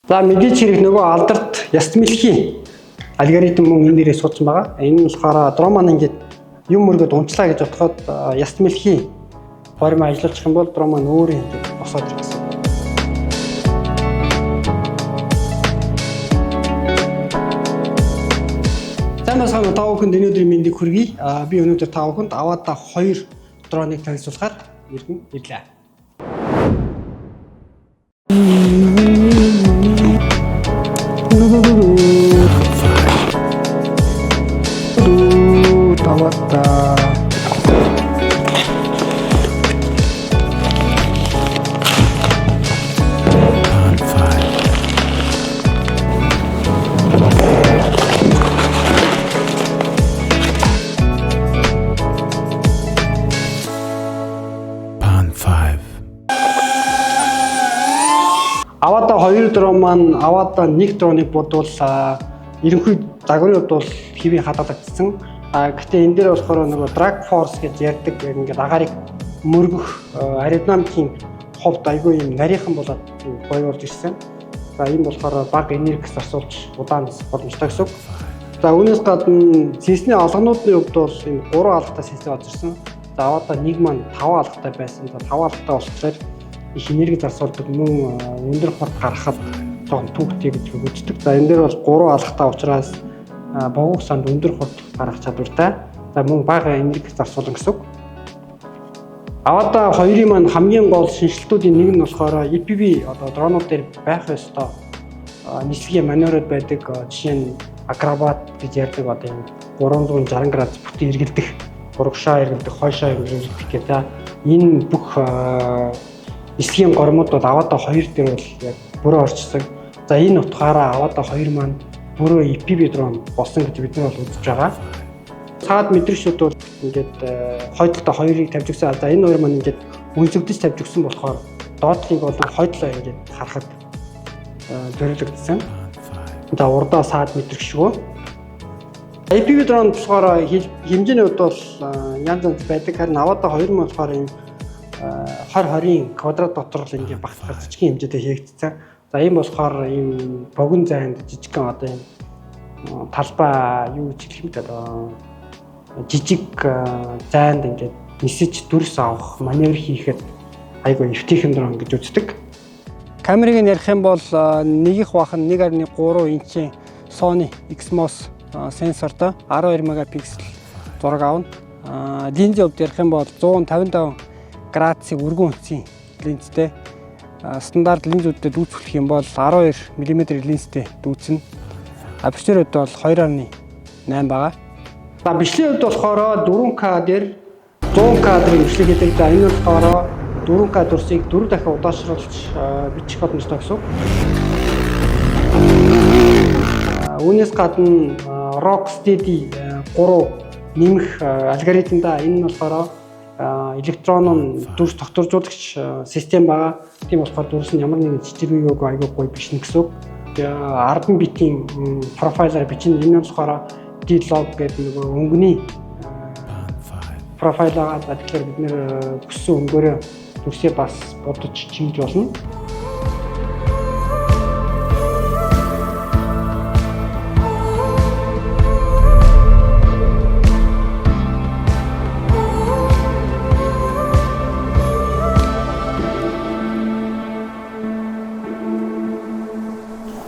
За мэдээж хэрэг нөгөө алдарт ястмилхийн алгоритм мөн энэ нэрээр суулсан байгаа. Энэ нь болохоор дрон маань ингээд юм мөргөд унчлаа гэж бодоход ястмилхийн форм ажиллуулчих юм бол дрон маань өөрөө ингээд босоод ирэх гэсэн. Сайн байна та бүхэнд өнөөдрийн мэндийг хүргэе. Би өнөөдөр та бүхэнд Avata 2 дроныг танилцуулахаар иргэн ирлээ. Avata Avata 2 дрон маань Avata 1 дроныг бодвол ерөнхий загварын хувьд бол хэвийн хадгалагдсан. Гэхдээ энэ дээр болохоор нөгөө drag force гэж ярьдаг ингээд агаарыг мөргөх аэродинамикийн ховд айгүй юм нарийнхан болоод гоёорж ирсэн. За энэ болохоор бага энергис зарцуулж удаан боломжтой гэсэн үг. За үүнээс гадна сэнсний алгануудын хувьд бол энэ 3 алгатай сэнсний орж ирсэн. За Avata 1 маань 5 алгатай байсан. За 5 алгатай болохоор их энерги зарцуулдаг мөн өндөр хот гаргахад жоохон түүхтэй гэж үздэг. За энэ дээр бол 3 алгатай учраас богино санд өндөр хот гаргах чадвартай. За мөн бага энерги зарцуулна гэсэн үг. Avata 2-ын маань хамгийн гол шинжилтүүдийн нэг нь болохоор EPV одоо дронууд дээр байх ёстой нийслэгийн маневрууд байдаг. Жишээ нь Acrobat гэж ярьдаг одоо юм 360 градус бүтэн эргэлдэх, урагшаа эргэлдэх, хойшоо эргэлдэх гэдэг. Энэ бүх эсгийн гормууд бол Avata 2 дээр бол яг бүрөө орчсон. За энэ утгаараа Avata 2 маань бүрөө EPV дрон болсон гэж бид нар бол үзэж байгаа. Цаад мэдрэгчүүд бол ингээд хойдлоо 2-ыг тавьж өгсөн. За энэ хоёр маань ингээд үнсэгдэж тавьж өгсөн болохоор доотлыг бол хойдлоо ингээд харахад зориулагдсан. За урдаа саад мэдрэгчгүй. EPV дрон болохоор хэмжээний хувьд бол янз янз байдаг. Харин Avata 2 маань болохоор юм 20-20-ын квадрат дотор л ингээд багтахаар жижигхэн хэмжээтэй хийгдсэн. За ийм болохоор ийм богино зайд жижигхэн одоо ийм талбай юу ч гэх юм одоо жижиг зайд ингээд нисэж дүрс авах, маневр хийхэд айгүй эвтэйхэн дрон гэж үздэг. Камерыг нь ярих юм бол нэг их бахан 1.3 инчийн Sony Xmos сенсортой 12 мегапиксел зураг авна. Линзийн хувьд ярих юм бол 155 градусын өргөн үнцийн линзтэй. Стандарт линзүүдэд дүүцүүлэх юм бол 12 мм линзтэй дүүцэнэ. Апертурууд бол 2.8 байгаа. За бичлэгийн хувьд болохоор 4К дээр 100 кадрын бичлэг хийдэг. За энэ болохоор 4К дүрсийг 4 дахин удаашруулж бичих боломжтой гэсэн. Үүнээс гадна Rocksteady 3 нэмэх алгоритмда энэ нь болохоор электронын дүрс тогтворжуулагч систем байгаа. Тийм болохоор дүрс нь ямар нэгэн цэцэрлэгөөг айгүй гоё бичнэ гэсэн үг. 10 битийн профайлаар бичнэ. Энэ нь болохоор D-log гэдэг нэг өнгөний профайл байгаа. Тэгэхээр бид нэр хүссэн өнгөөрөө дүрсээ бас бодож чимж болно.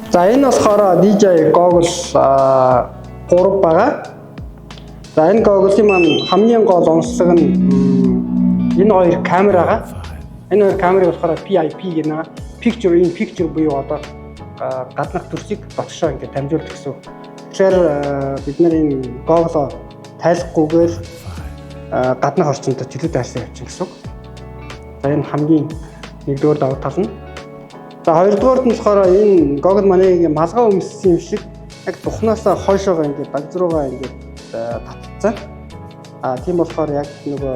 За энэ болохоор DJI Goggle 3 байгаа. За энэ Goggle-ийн маань хамгийн гол онцлог нь энэ хоёр камерагаа. Энэ хоёр камерыг болохоор PIP гэнэ. Picture in picture буюу одоо гаднах дүрсийг дотшоо ингээд дамжуулдаг гэсэн. Тэгэхээр бид нар энэ Goggle тайлахгүйгээр гаднах орчинд чөлөөт хайрсан явуулчих гэсэн. За энэ хамгийн нэгдүгээр давуу тал нь. За хоёрдугаарт нь болохоор энэ Goggle маань малгай өмссөн юм шиг яг тухнаасаа хойшоогоо ингээд баг руугаа ингээд татцсан. Тийм болохоор яг нөгөө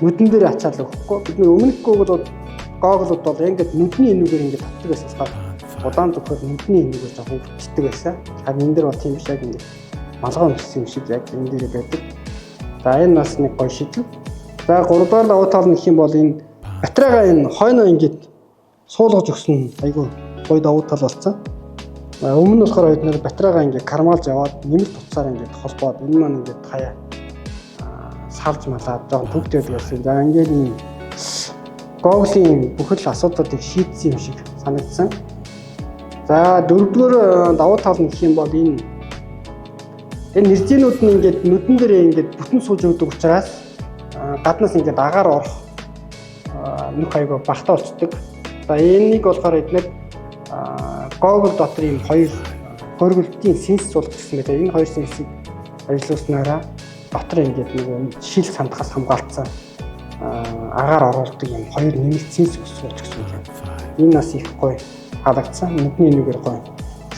нүдэн дээр ачаал өгөхгүй. Бидний өмнөх Goggle-ууд бол ингээд нүдний энүүгээр ингээд татдаг байсан болохоор удаан зөвхөн нүдний энүүгээр жоохон хөвчдөг байсан. Харин энэ дээр бол тийм биш яг ингээд малгай өмссөн юм шиг яг энэ дээр байдаг. За энэ бас нэг гоё шийдэл. За гуравдугаар давуу тал нь гэх юм бол энэ батарейгаа энэ хойноо ингээд суулгаж өгсөн айгүй гоё давуу тал болсон. Өмнө нь болохоор бид нэр батарейгаа ингээд кармалж яваад нэмэлт утсаар ингээд холбоод энэ маань ингээд хаяа салж малаад жоохон төвтэй байсан. За ингээд ийм Google-ийн бүхэл асуудлуудыг шийдсэн юм шиг санагдсан. За дөрөвдүгээр давуу тал нь гэх юм бол энэ нэрзийнүүд нь ингээд нүдэн дээрээ ингээд бүтэн сууж өгдөг учраас гаднаас ингээд агаар орох нүх аяга багтаа болцдог. За энэнийг болохоор эдгээр Google дотор ийм хоёр хөргөлтийн сенс суулгасан гэдэг. Энэ хоёр сенсийг ажиллуулснараа дотор ингээд нэг шил сандахаас хамгаалцсан агаар оруулдаг юм хоёр нэмэлт сенс өсгөх гэсэн юм. Энэ бас их гоё халагдсан. Нүдний нүгээр гоё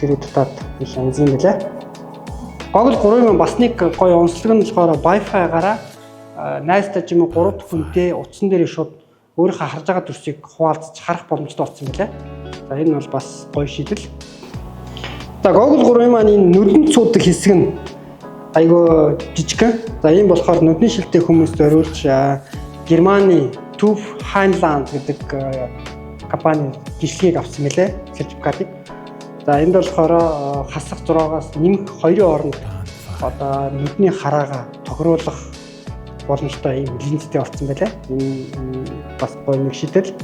зэрэг дутаад их янз юм билээ. Google 3 бас нэг гоё онцлог нь болохоор Wi-Fi-гаараа найзтай ч юм уу 3 дахь хүнтэй утсан дээр шууд өөрийнхөө харж байгаа төрсийг хуваалцаж харах боломжтой болсон билээ. За энэ бол бас гоё шийдэл. За Google 3 маань энэ нүдэнд суудаг хэсэг нь айгүй жижигхэн. За ийм болохоор нүдний шилтэй хүмүүст зориулж Германы TÜV Rheinland гэдэг компани гişлэгийг авсан мэлээ сертификатыг. За энд болохоор хасах зурагаас нэмэх хоёрын оронд одоо нүдний хараага тохируулах боломжтой ийм линзтэй болсон байлаа. Энэ бас гоё нэг шийдэл.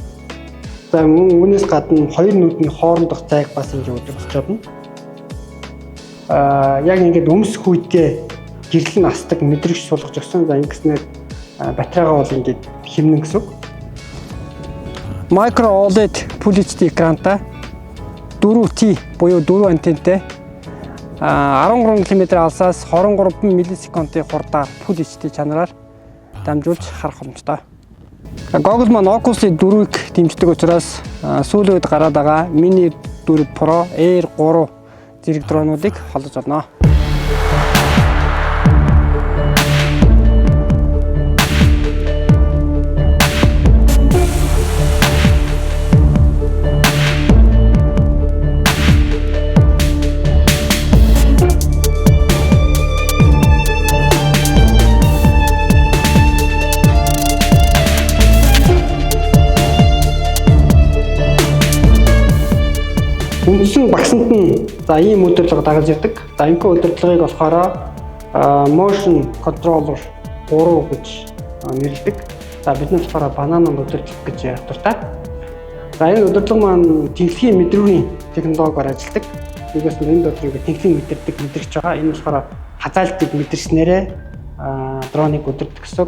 За үүнээс гадна хоёр нүдний хоорондох зайг бас ингэж өдөрч чадна. Яг ингээд өмсөх үедээ гэрэл нь асдаг мэдрэгч суулгаж өгсөн. За ингэснээр батарейгаа бол ингээд хэмнэн гэсэн үг. Micro OLED Full HD экрантай 4T буюу 4 антентай 13 км алсаас 23 миллисекундын хурдаар Full HD чанараар дамжуулж харах боломжтой. Google маань Oculus 4-ийг дэмждэг учраас сүүлийн үед гараад байгаа Mini 4 Pro, Air 3 зэрэг дронуудыг холбож олно. Үндсэн багсанд нь за ийм удирдлага дагаж ирдэг. За энэ удирдлагыг болохоор motion controller 3 гэж нэрлэдэг. За бид нар болохоор банана удирдлага гэж ярих дуртай. За энэ удирдлага маань тэнхлийн мэдрүүгийн технологиор ажилладаг. Нэгээс нь энэ дотор ингээд тэнхлийн мэдэрдэг мэдрэгч байгаа. Энэ болохоор хазаалтыг мэдэрснээрээ дроныг удирдах гэсэн.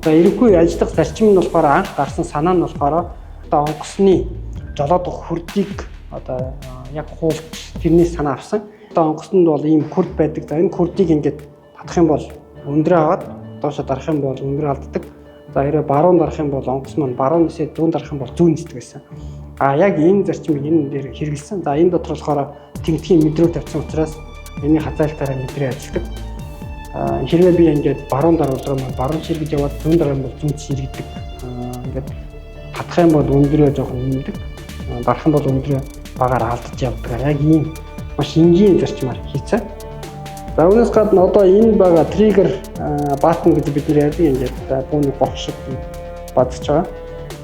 За ерөнхий ажиллах зарчим нь болохоор анх гарсан санаа нь болохоор одоо онгоцны жолоодох хүрдийг одоо яг хуулт тэрнээс санаа авсан. Одоо онгоцонд бол ийм хүрд байдаг. За энэ хүрдийг ингээд татах юм бол өндрөө аваад доошо дарах юм бол өндрөө алддаг. За хэрэг баруун дарах юм бол онгоц маань баруунээсээ зүүн дарах юм бол зүүн нисдэг гэсэн. Яг энэ зарчмыг энэ дээр хэрэгэлсэн. За энэ дотор болохоор тэнхтгийн мэдрэг тавьсан учраас энэ хазаалтаараа мэдрээ ажилладаг. Хэрвээ би ингээд баруун даруул маань баруун ширгэж яваад зүүн дарах юм бол зүүн ширгэдэг. Ингээд татах юм бол өндрөө жоохон нэмдэг. Дарах юм бол өндрөө багаар алдаж явдаг. Яг ийм маш энгийн зарчмаар хийцээ. За үүнээс гадна одоо энэ байгаа триггер баттон гэж бид нэр ярьдаг ингээд бууны бох шиг базж байгаа.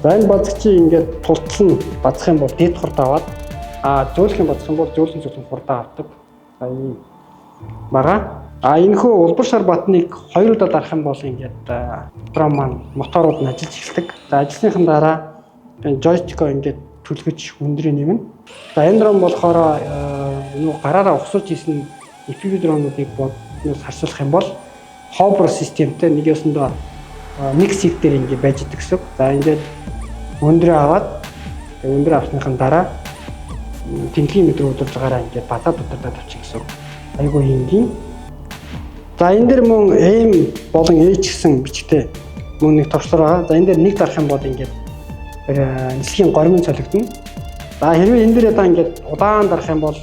За энэ базгчийг ингээд тултал нь базах юм бол дэд хурд аваад зөөлөх юм базах юм бол зөөлөн хурдаа авдаг. За ийм байгаа. Энэхүү улбар шар батныг хоёр удаа дарах юм бол ингээд дрон маань моторууд нь ажиллаж эхэлдэг. За ажилласныхан дараа энэ joystick-оо ингээд түлхэж өндрөө нэмнэ. За энэ дрон болохоор нөгөө гараараа ухсуулж хийсэн FPV дронуудыг бодноос харьцуулах юм бол hover системтэй нэг ёсондоо нэг сиг дээр ингэ байж идэг гэсэн. За ингээд өндрөө аваад өндрөө авсныхан дараа тэнхлийн мэдрэг удирдлагаараа ингээд бадаад удирдах тавьчих гэсэн. Айгуу энгийн. За энэ дэр мөн aim болон H гэсэн бичгтэй мөн нэг товчлор байгаа. За энэ дээр нэг дарах юм бол ингээд нислэгийн гормын цолигдно. За хэрвээ энэ дээр одоо ингээд удаан дарах юм бол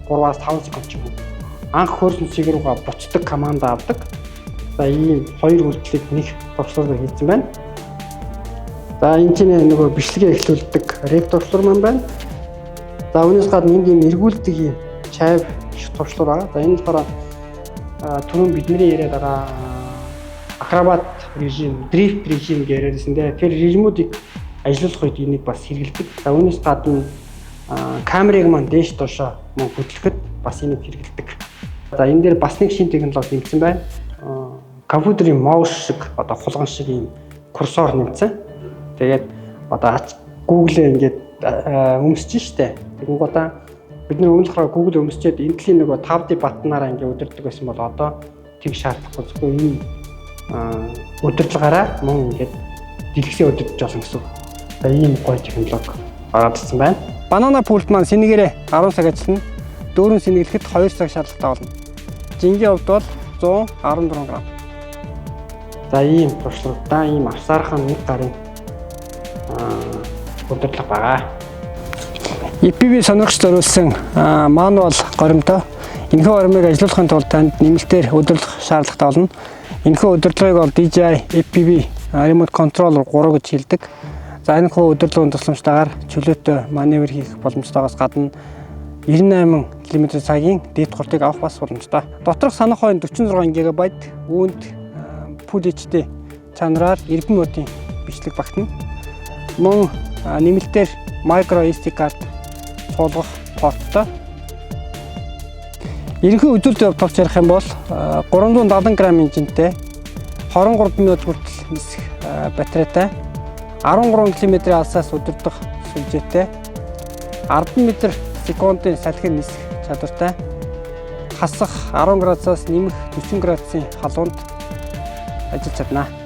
3-5 секунд ч юм уу анх хөрсөн цэг рүүгээ буцдаг команд авдаг. За ийм хоёр үйлдэлийг нэг товчлороор хийсэн байна. За энэ чинь нөгөө бичлэгээ эхлүүлдэг рек товчлор маань байна. За үүнээс гадна энд ийм эргүүлдэг ийм чайв товчлор байгаа. За энэ болохоор түрүүн бидний яриад байгаа акробат режим, дрифт режим гэж яриадсэн дээ. Тэр режимүүдийг ажиллуулах үед энийг бас хэрэгэлдэг. За үүнээс гадна камерыг маань дээш доошоо мөн хөдлөхөд бас энийг хэрэглэдэг. За энэ дээр бас нэг шинэ технологи нэмсэн байна. Компьютерийн маус шиг одоо хулган шиг ийм курсор нэмсэн. Тэгээд одоо Google-ээ ингээд өмсөж штэ. Тэгвэл одоо бид нэр өмнөхөр Google өмсчээд энэ дэлхийн нөгөө 5D батнаараа ингээд удирддаг байсан бол одоо тэг шаардлагагүй зөвхөн ийм удирдлагаараа мөн ингээд дэлгэсээ удирдах болсон гэсэн. За ийм гоё технологи гараад ирсэн байна. Банана пульт маань сэнэгээрээ 10 цаг ажиллана. Дөрөв сэнэглэхэд 2 цаг шаардлагатай болно. Жингийн хувьд бол 114 г. За ийм туршлагатай ийм авсаархан нэг гарын удирдлага байгаа. EPB сонирхч зориулсан мануал горимтой. Энэхүү горимыг ажиллуулахын тулд танд нэмэлтээр удирдлах шаардлагатай болно. Энэхүү удирдлагыг бол DJI EPB Remote Controller 3 гэж хэлдэг. За энэхүү удирдлагын тусламжтайгаар чөлөөтэй маневр хийх боломжтойгоос гадна 98 км/цагийн дээд хурдыг авах бас боломжтой. Доторх санах хойно 46 ГБ үүнд Full HD чанараар 90 минутын бичлэг багтана. Мөн нэмэлтээр micro SD card суулгах порттой. Ерөнхий үзүүлэлт явуулж ярих юм бол 370 г инжинтэй 23 минут хүртэл нисэх батарейтай 13 км алсаас удирдах сүлжээтэй 10 м секундын салхин нисэх чадвартай хасах 10 градусаас нэмэх 40 градусын халуунд ажиллаж чадна.